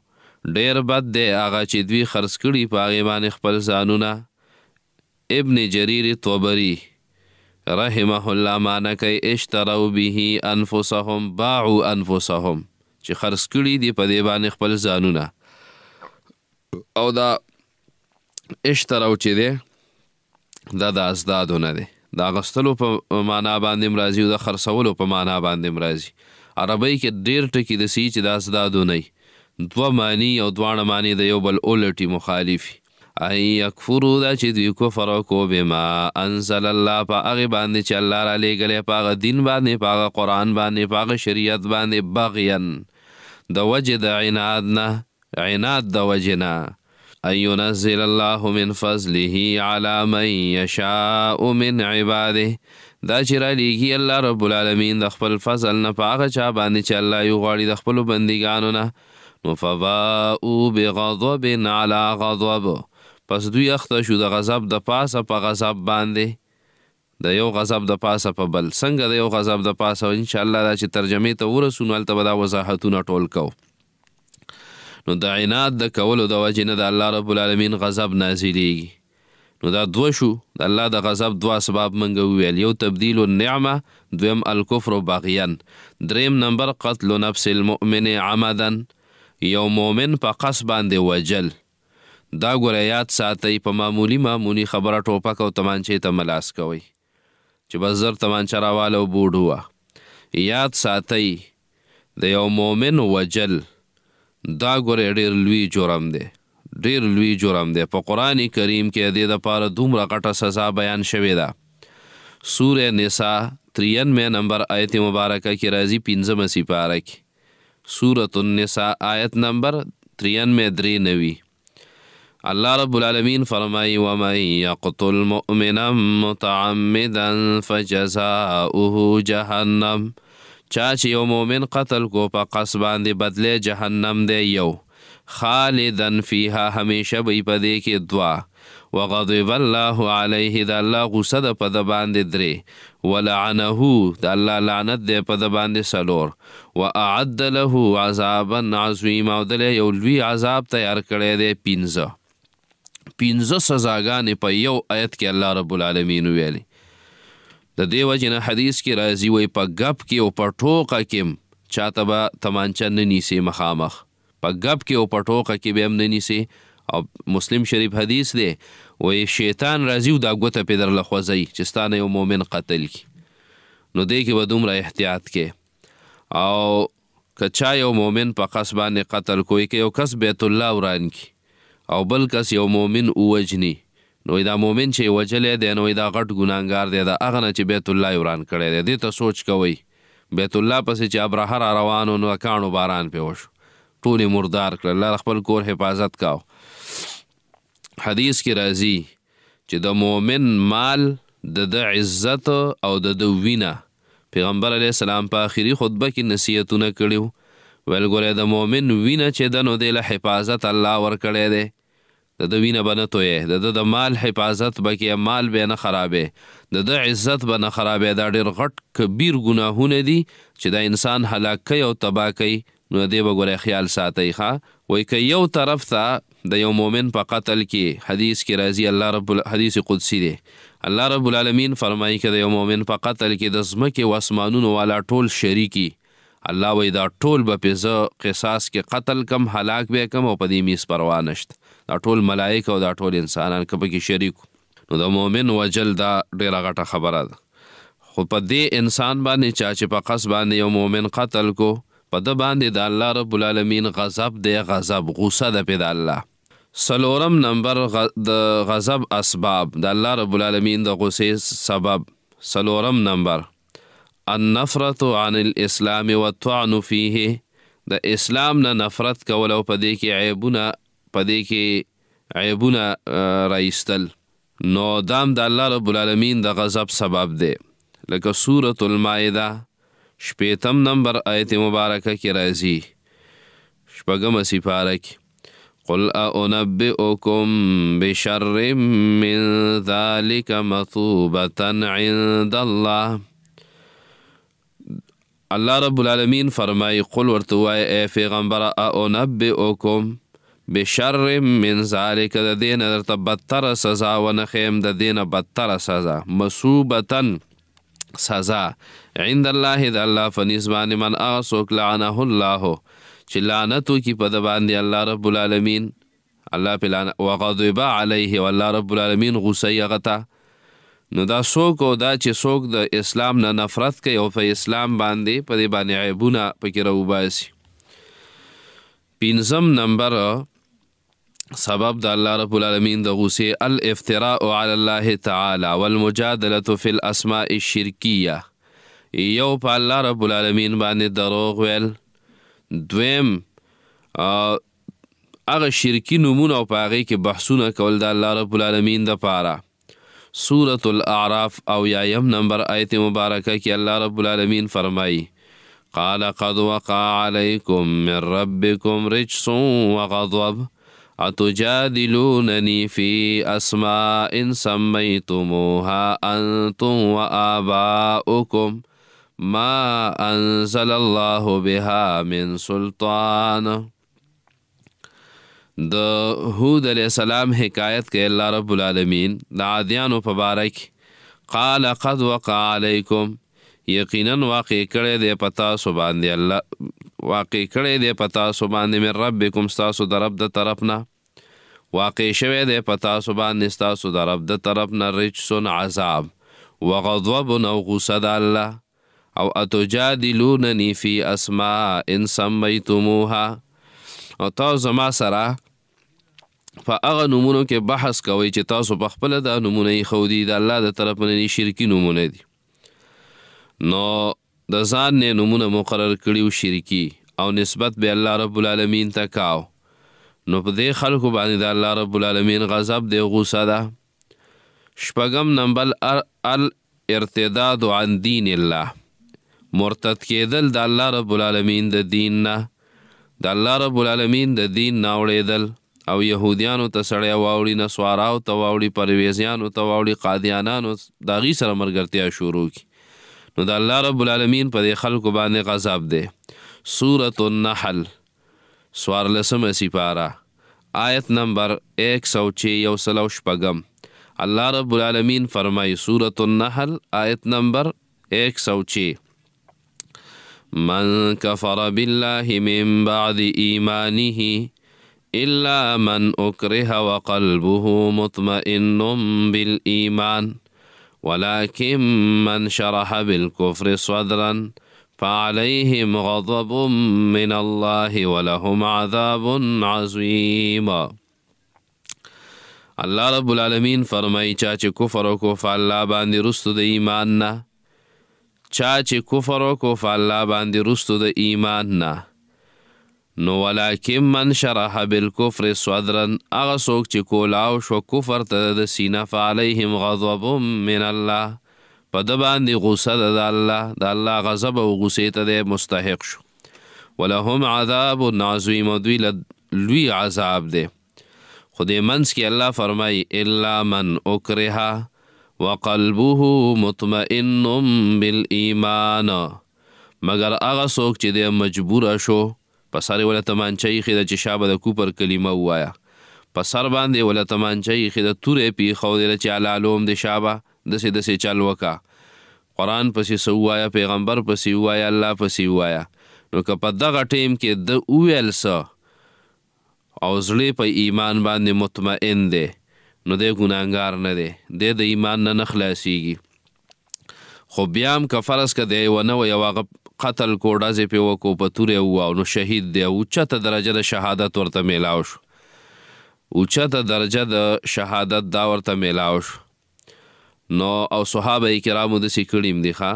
ډېر بد دی هغه چې دوی خرڅ کړي په هغې باندې خپل ځانونه. ابن جریر طبري رحمه الله معنی کوي اشتروا به انفسهم، باعوا انفسهم، چې خرڅ کړي دي په دې باندې خپل ځانونه. او دا اشتروا چې دی دا د ازدادو نه دی، د اغوستلو په معنا باندې هم راځي او د خرڅولو په معنا باندې هم راځي. عربۍ کې ډېر ټکي داسې چې د ازدادو نه وي، دوه معنی او دواړه معنی د یو بل اولټي مخالفي. ای یکفرو دا چې دوی کفر وکړو بما انزل الله، په هغې باندې چې الله را لېږلی، په هغه دین باندې، په هغه قرآن باندې، په هغه شریعت باندې، بغیا د وجې د عناد نه، عناد د وجې نه. ان ينزل الله من فضله على من يشاء من عباده، دا چې را لیږي الله رب العالمین د خپل فضل نه په هغه چا باندې چې الله یې غواړي د خپلو بندګانو نه. فباءوا بغضب على غضب، پس دوی اخته شو د غضب د پاسه په غضب باندې، د یو غضب د پاسه په بل. څنګه د یو غضب د پاسه؟ انشاءالله دا چې ترجمې ته ورسو نو هلته به دا وضاحتونه ټول کو. نو د عناد د کولو د وجې نه د الله رب العالمین غضب نازلیږي. نو دا دوه شو، د الله د غضب دوه اسباب منګه وویل، یو تبدیل النعمه، دویم الکفر باغیان، دریم نمبر قتل نفس المؤمن عمدا، یو مؤمن په قصد باندې وجل. دا ګوره یاد ساتئ، په معمولی خبره ټوپک او تمانچې ته ملاس کوئ چې بس زر تمانچه راواله او بوډ وه. یاد ساتئ د یو مؤمن وجل دا ګوره ډېر لوی جرم دی، ډېر لوی جرم دی. په قرآن کریم کې د دې دپاره دومره غټه سزا بیان شوې ده. سوره نساء 93 نمبر آیت مبارکه کې راځي، 15 سپاره کې، سورة النساء آیت نمبر 93. الله رب العالمین فرمائی ومن یقتل مؤمنا متعمدا فجزاؤه جهنم، چا چې یو مؤمن قتل کو په قصد باندې بدله جهنم دی یو، خالدا فیها همیشه بی په دې کې دوا، وغضب الله علیه د الله غصه ده په د باندې درې، ولعنه د الله لعنت دی په د باندې څلور، واعد له عذابا عظیما او دله یو لوی عذاب تیار کړی دی 15 سزاګانې په یو آیت کې الله رب العالمین ویلي. د دې وجې نه حدیث کې راځي وایي په ګپ کې او په ټوقه کې چاته به تمانچه نه نیسي، مخامخ په ګپ کې او په ټوقه کې به هم نه نیسي. او مسلم شریف حدیث دی وایي شیطان راځي او دا ګوته پې درله خوځوي چې ستا نه یو مؤمن قتل کي. نو دې کې به دومره احتیاط کې. او که چا یو مؤمن په قصد باندې قتل کوي، که یو کس بیت الله وران کی او بل کس یو مؤمن ووجني، نو دا مؤمن چې وجلی دی نو دا غټ ګناهګار دی، دا هغه نه چې بیت الله وران کړی دی. دې ته سوچ کوئ، بیت الله پسې چې ابرهه را روانو نو کاڼو باران پې وشو، ټول یې مردار کړل. الله خپل کور حفاظت کاو. حدیث کې راځي چې د مؤمن مال د عزت او د وینه، پیغمبر علیه السلام په آخري خطبه کې نصیحتونه کړي ویل ګوره د مؤمن وینه چې ده نو دی له حفاظت الله ورکړی دی، د وینه به نه تویې، د مال حفاظت به کې، مال به نه خرابې، د عزت به نه خرابې. دا ډېر غټ کبیر ګناهونه دي چې دا انسان هلاک کوي او تباه کوي. نو دې به ګوره خیال ساتئ ښه. وایي که یو طرف ته د یو مؤمن په قتل کې، حدیث کې راځي، حدیث قدسی دی، الله رب العالمین فرمایي که د یو مؤمن په قتل کې د ځمکې و اسمانونو والا ټول شریکي، الله وایي دا ټول به پې زه قصاص کې قتل کم، هلاک به کم، او په دې میس پروا نشته. دا ټول ملایکه او دا ټول انسانان که پکې شریک. نو د مؤمن وجل دا ډېره غټه خبره ده. خو په دې انسان باندې چا چې په قصد باندې یو مؤمن قتل کو، په ده باندې د الله رب العالمین غضب دی، غضب غصه ده پې د الله. څلورم نمبر د غضب اسباب، د الله رب العالمین د غصې سبب. څلورم نمبر النفرت عن الاسلام والطعن فيه، د اسلام نه نفرت کول او په دې کې عیبونه رایستل. نو دام د الله رب العالمین د غضب سبب دی. لکه سورة المائده 80 نمبر آیت مبارکه کې راځي، 6 سپاره کې، قل أنبئكم بشر من ذلك مثوبة عند الله. الله رب العالمین فرمای قل ورته وای ای پیغمبر أنبئكم بشر من ذلك، د دین درته بدتر سزا ونخیم، د دین بدتر سزا، مثوبتن سزا، عند الله د الله فنزبان من اغسوک لعنه الله چې لعنتو کی په د باندې الله رب العالمین، الله په لعنت، وغضب علیه والله رب العالمین غصه غتا. نو دا څوک او دا چې څوک د اسلام نه نفرت کوي او په اسلام باندې په دې باندې عیبونه پکې راوباسي. 5 نمبر سبب د الله رب العالمین د غصې الافتراء علی الله تعالی والمجادله فی الاسماء الشرکیه، یو په الله رب العالمین باندې دروغ ویل، دویم هغه شرکی نومونه او په هغې کې بحثونه کول د الله رب العالمین دپاره. سورة الاعراف او 1 نمبر آیت مبارکه کې الله رب العالمین فرمایي قال قد وقع عليكم من ربكم رجس وغضب أتجادلونني في أسماء سميتموها أنتم وآباؤكم ما أنزل الله بها من سلطان. د هود علیہ السلام حکایت کې الله رب العالمین د عادیانو په باره کې قال قد وقع علیکم یقینا واقع کړی دی په تاسو باندې الله واقع کړی دی په تاسو باندې من ربکم ستاسو د رب د طرف نه واقع شوی دی په تاسو باندې ستاسو د رب د طرف نه رجسون عذاب وغضب او غصه د الله او اتجادلونني فی اسماء سمیتموها او تاسو زما سره په هغه نومونو کې بحث کوئ چې تاسو په خپله دا نومونه ایښودي د الله د طرف نه شرکي نومونه دي نو د ځان نه نومونه مقرر کړي شرکي او نسبت به الله رب العالمین ته کاو نو په دې خلکو باندې د الله رب العالمین غضب دی غوسه ده. شپږم نمبر الارتداد عن دین الله مرتد کېدل د الله رب العالمین د دین نه د الله رب العالمین د دین نه اوړېدل او یهودیانو ته سړی واوړي نسواراو ته واوړي پرویزیانو ته واوړي قادیانانو د هغوی سره ملګرتیا شروع کړي نو د الله رب العالمین په دې خلکو باندې غضب دی. سورة النحل 14 سپاره آیت نمبر 106 الله رب العالمین فرمای سورة النحل آیت نمبر 106 من كفر بالله من بعد إيمانه إلا من أكره وقلبه مطمئن بالإيمان ولكن من شرح بالكفر صدرا فعليهم غضب من الله ولهم عذاب عظيم. الله رب العالمین فرمای چا چې کفر وکړو په الله باندې رستو د ایمان نه چا چې کفر وکړو په الله باندې رستو د ایمان نه نو ولکن من شرح بالکفر صدرا هغه څوک چې کولاو شو کفر ته د سینه فعلیهم غضب من الله په ده باندې غصه ده د الله غضب او غصې ته دی مستحق شو ولهم عذاب عظیم دوی لوی عذاب دی. خو دې منځ کې الله فرمای الا من اکره وقلبه مطمئن بالایمان مگر هغه څوک چې دی مجبوره شو په سر یې وله تمانچه ایښې ده چې شابه د کوپر کلمه ووایه په سر باندې وله تمانچه ایښې ده توره یې پرېښودله چې علالوم د شابه داسې داسې چل وکړه قرآن پسې څه ووایه پیغمبر پسې ووایه الله پسې ووایه نو که په دغه ټیم کې ده وویل څه او زړه په ایمان باندې مطمئن دی نو دی ګناهګار نه دی دی د ایمان نه خلاصیږي خو بیا هم که فرض که دی ونه وی او هغه قتل کو ډزې پې وکړو په تورې وواو نو شهید دی اوچته درجه د شهادت ورته میلاو شو اوچته درجه د شهادت دا ورته میلاو شو نو او صحابه کرامو داسې کړي هم دي ښه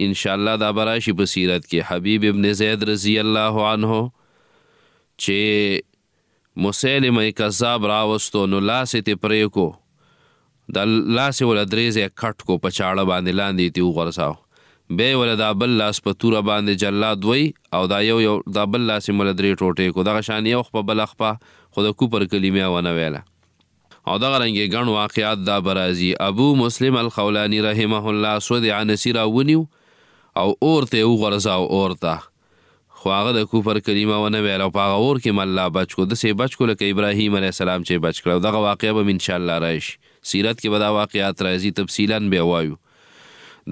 انشاءالله دا به راشي په سیرت کې حبیب ابن زید رضی الله عنه چې مسیلمه کذاب راوستو نو لاس یې ترې پرې کو د لاس یې وله درې ځای کټ کو په چاړه باندې لاندې یې ترې وغورځاو بیا یې وله دا بل لاس په توره باندې جلاد وی او دا یو دا بل لاس یې مله درې ټوټې کو دغه شان یو خپه بله خپه خو د کوپر کلمې ونه ویله او دغه رنګې ګڼ واقعات دا به راځي. ابو مسلم الخولاني رحمه الله سود عنسي راونیو او اور ته یې وغورځاو اور ته خو هغه د کوپر کلمه ونه ویله او په هغه اور کې م الله بچ کو داسې بچ کو لکه ابراهیم علیه السلام چې بچ کړی دغه واقعه به م انشاءالله راشي سیرت کې به دا واقعات راځي تفصیلا بیا وایو.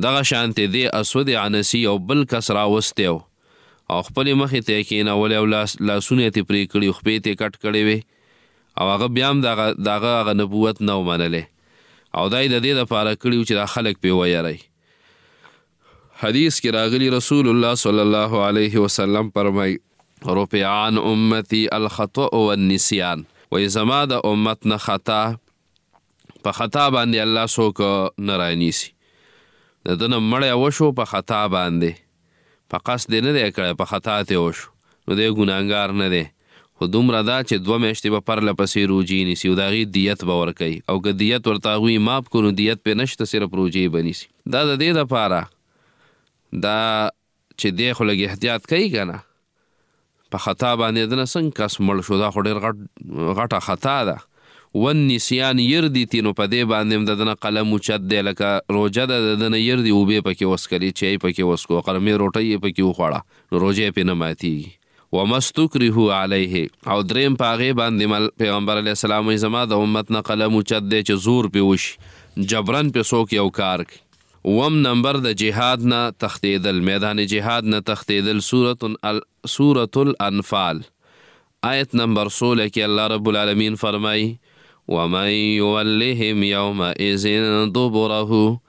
دغه شانتې دی اسود عنسي او بل کس راوستی او خپلې مخې ته یې کېنولی او لاسونه یې ترې پرې کړي خپې ته یې کټ کړی وې او هغه بیا هم د هغه نبوت نه ومنلی او دا یې د دې دپاره کړي و چې دا خلک پرې ویری. حدیث کې راغلی رسول الله صلی الله علیه وسلم فرمای رفع عن امتی الخطأ والنسیان وایي زما د امت نه خطا په خطا باندې الله څوک نه رانیسي د ده نه مړی وشو په خطا باندې په قصد یې نه دی کړی په خطا ته وشو نو دی ګناهګار نه دی خو دومره دا چې 2 میاشتې به پرله پسې روجې نیسي او د هغې دیت به ورکوي او که دیت ورته هغوی ماف کړو نو دیت پې نشته صرف روجې به نیسي. دا د دې دپاره دا چې دی خو لږ احتیاط کوي که نه، په خطا باندې دنه څنګه کس مړ شو، دا خو ډېر غټه خطا ده. والنسیان یردي تی، نو په دې باندې هم د دنه قلم اوچت دی، لکه روژه ده د دنه یردي اوبې پکې وڅکلې، چای پکې وڅکو، غرمې روټۍ یې پکې وخوړه، نو روژه یې پرې نه ماتېږي. ومستکرهو علیه، او دریم په هغې باندې پیغمبر علیه السلام وایي زما د امت نه قلم اوچت دی چې زور پې وشي، جبرن پې څوک یو کار کوي. وم نمبر د جهاد نه تښتېدل، میدان جهاد نه تښتېدل. سورة الانفال آیت نمبر 16 کې الله رب العالمین فرمایي ومن یولهم یومئذ دبره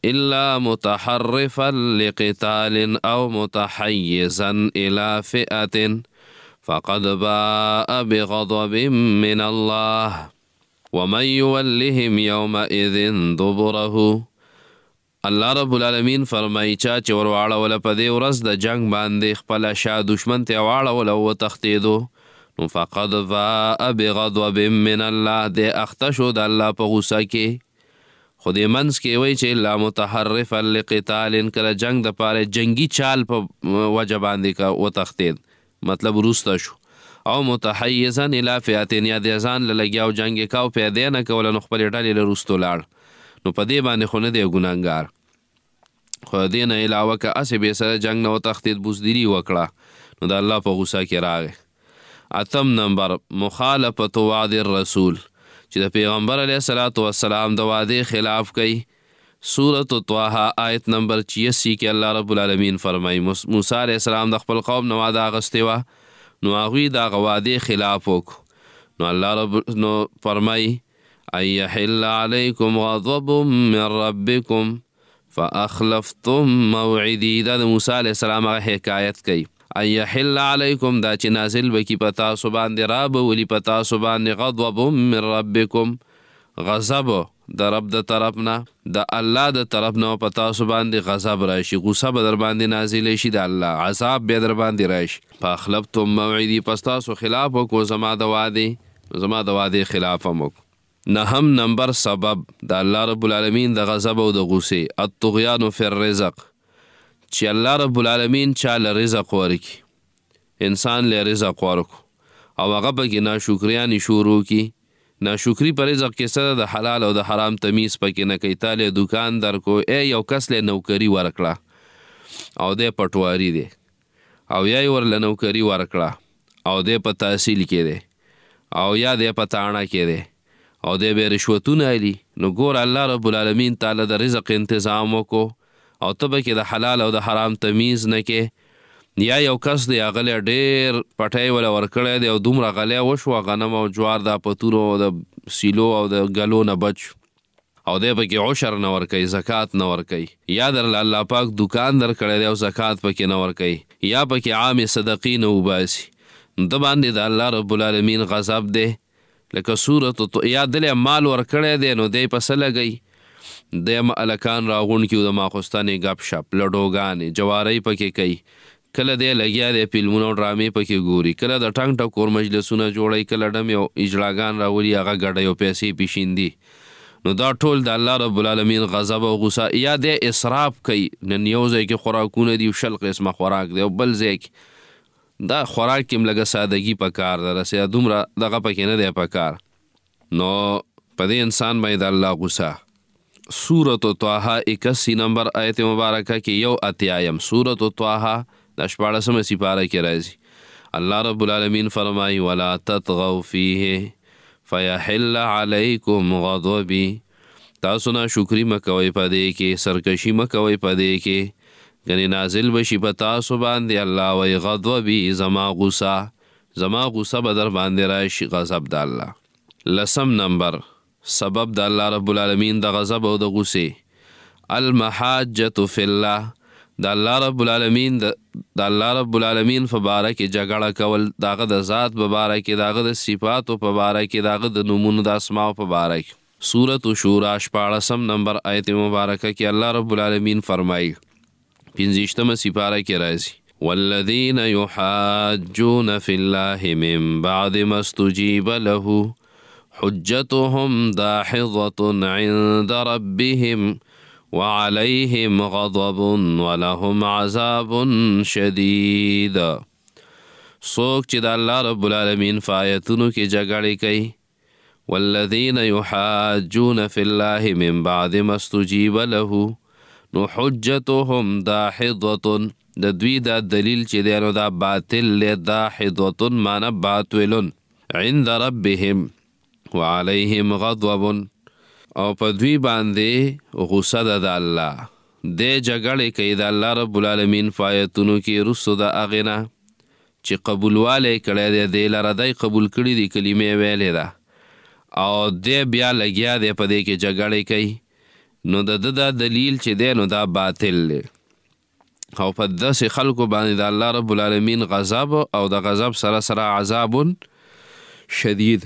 الا متحرفا لقتال او متحیزا الى فئة فقد باء بغضب من الله. ومن یولهم یومئذ دبره، الله رب العالمین فرمایي چا چې ور واړوله په دې ورځ د جنگ باندې خپله شا دشمن ته واړوله وتښتېدو، نو فقد باء بغضب من الله، دی اخته شو د الله په غوسه کې. خو دې منځ کې وایي چې لا متحرفا لقتال، کله جنگ د پاره جنگي چال په وجه باندې وتښتېد، مطلب وروسته شو. او متحیزا الى فئة، یا د ځان له لګیا او جنګ یې کاو پیدا نه کوله، نو خپلې ډلې له وروستو لاړ، نو په دې باندې خو نه دی ګناهګار. خو دې نه علاوه که هسې بې سره جنګ نه وتښتېد، بزدلي وکړه، نو د الله په غوسه کې راغی. اتم نمبر مخالفت وعد الرسول، چې د پیغمبر علیه الصلاة والسلام د وعدې خلاف کوي. سورة طه آیت نمبر 86 کې الله رب العالمین فرمایي موسی علیه السلام د خپل قوم نه وعده اخیستې وه، نو هغوی د هغه وعدې خلاف وکړو، نو الله رب نو فرمایي ان یحل علیکم غضب من ربکم فاخلفتم موعدی. دا د موسی علیه السلام هغه حکایت کوي، ان یحل علیکم، دا چې نازل بکی په تاسو باندې، را بولي په تاسو باندې، غضب من ربکم، غضب د رب د طرف نه، د الله د طرف نه په تاسو باندې غضب راشي، غصه به در باندې نازلې شي د الله، عذاب بیا در باندې راشي. فاخلفتم موعدی، پس تاسو خلاف وکړو زما د وعدې خلاف هم وکړو. نهم نمبر سبب د الله رب العالمین د غضب او د غصې، الطغیان فی الرزق، چې الله رب العالمین چاله رزق ورکي، انسان له رزق ورکو او هغه پکې ناشکریانې شروع کی. ناشکری په رزق کې څه د حلال او د حرام تمیز پکې نه کوي. تا له دکان درکو، یو کس له نوکري ورکړه او دی پټواري دی، او یا یې ورله نوکري ورکړه او دی په تحصیل کې دی، او یا دی په تاڼه کې دی، او دی به رشوتونه علي. نو ګور الله رب العالمین تعالی د رزق انتظام وکړو، او ته به کې د حلال او د حرام تمیز نه کې. یا یو کس دی هغه له ډېر پټی وله ورکړی دی، او دومره غلی وشوه، غنم او جوار د پتورو او د سیلو او د ګلو نه بچ، او دی پکې عشر نه ورکوي، زکات نه ورکوي. یا درله الله پاک دکان درکړی دی او زکات پکې نه ورکوي، یا پکې عامې صدقې نه وباسي، نو د باندې د الله رب العالمین غضب دی. لکه سورة یا دلې مال ورکړی دی، نو دی پسه لګوي، دی هلکان راغونډ کي، د ماخوستنې گپ شپ، لډوګانې جوارۍ پکې کوي، کله دی لګیا دی فلمونه او ډرامې پکې ګوري، کله د ټنګ ټکور مجلسونه جوړوي، کله ډمې او اجلاګان راولي، هغه ګډوي او پیسې پیشیندي. نو دا ټول د الله رب العالمین غضب او غصه. یا دی اسراف کوي، نن یو ځای کې خوراکونه دي، 60 قسمه خوراک دی، او بل ځای کې دا خوراک کې هم لږه سادګي پکار ده، رسیا دومره دغه پکې نه دی پکار، نو په دې انسان باندې د الله غصه. سورة طه 81 نمبر آیت مبارکه کې یو اتیایم، سورة طه د 14مه سپاره کې راځي. الله رب العالمین فرمایي ولا تطغوا فیه فیحل علیکم غضبی، تاسو نه شکري مکوئ په دې کې، سرکشي مکوئ په دې کې، یعنی نازل بشي په تاسو باندې الله وی غضبی، زما غصه به در باندې راشي، غضب د الله. لسم نمبر سبب د الله رب العالمین د غضب او د غصې، المحاجة فی الله، د الله رب العالمین په باره کې جګړه کول، داغه د ذات په باره کې، داغه د صفاتو په باره کې، داغه د نومونو د اسماو په باره کې. سورة شورا 14 نمبر آیت مبارکه کې الله رب العالمین فرمایي، 15مه سپاره کې راځي والذین یحاجون فی الله من بعد ما استجیب له حجتهم داحضة عند ربهم وعليهم غضب ولهم عذاب شدید. څوک چې د الله رب العالمین په آیتونو کې جګړې کوي، والذین یحاجون فی الله من بعد ما استجیب له نو حجتهم داحضة، د دوی دا دلیل چې دی نو دا باطل دی، داحضة معنی باطلون عند ربهم وعليهم غضب، او په دوی باندې غصه ده د الله. دې جګړې کوي د الله رب العالمین په آیتونو کې رسو د هغې نه چې قبولوالی کړی دی، دې لره دی قبول کړي دي، کلمې ویلې ده، او دی بیا لګیا دی په دې کې جګړې کوي، نو د ده دا دلیل چې دی نو دا باطل دی. او په داسې خلکو باندې د الله رب العالمین غضب، او د غضب سره سره عذاب شدید.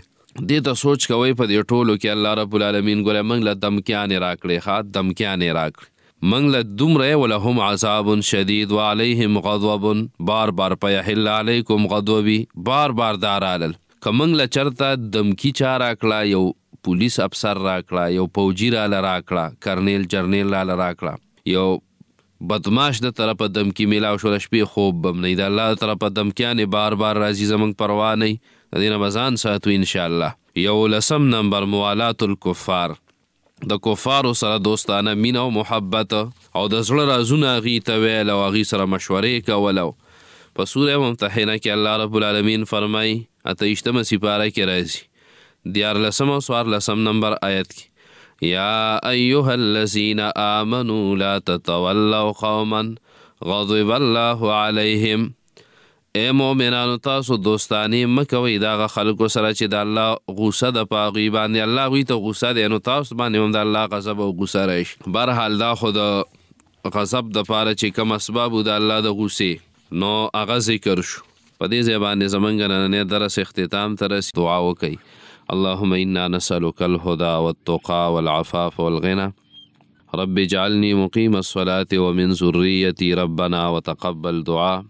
دې ته سوچ کوئ په دې ټولو کې الله رب العالمین ګوره موږ له دمکیانې راکړې، دمکیانې راکړې، موږ له دومره ولهم عذاب شدید وعلیهم غضب، بار بار په یحل علیکم غضبی، بار بار دا رالل. که موږ له چرته دمکی چا راکړه، یو پولیس افسر راکړه، یو فوجي راله راکړه، کرنیل جرنیل راله راکړه، یو بدماش د طرفه دمکی میلاو شوله، شپې خوب بم نه، د الله د طرفه دمکیانې بار بار راځي، زموږ پروا نه، د دې نه به ځان ساتو انشاءالله. 11 نمبر موالات الکفار، د کفارو سره دوستانه مینه او محبت، او د زړه رازونه هغې ته ویل او هغې سره مشورې کول. او په سوره ممتحنه کې الله رب العالمین فرمایي 28 سپاره کې راځي 14 او 14 نمبر آیت کې، یا ایها الذین آمنوا لا تتولوا قوما غضب الله علیهم، ای مؤمنانو تاسو دوستانی مکوئ د هغه خلکو سره چې د الله غوسه ده په هغوی باندې، الله هغوی ته غوسه دی، نو تاسو باندې هم د الله غضب او غوسه راشي. برحال دا خو د غضب دپاره چې کوم اسباب و د الله د غوسې، نو هغه ذکر شو. په دې ځای باندې زموږ نننی درس اختتام ته رسي. دعا وکئ. اللهم انا نسألك الهدى والتقى والعفاف والغنى، رب اجعلني مقيم الصلاة ومن ذريتي ربنا وتقبل دعاء،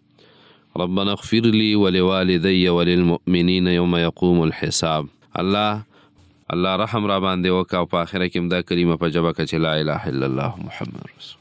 ربنا اغفر لي ولوالدي وللمؤمنين يوم يقوم الحساب. الله رحم را باندې وکړه، او په آخره کې دا کلمه په جبه کړه چې لا اله الا الله محمد رسول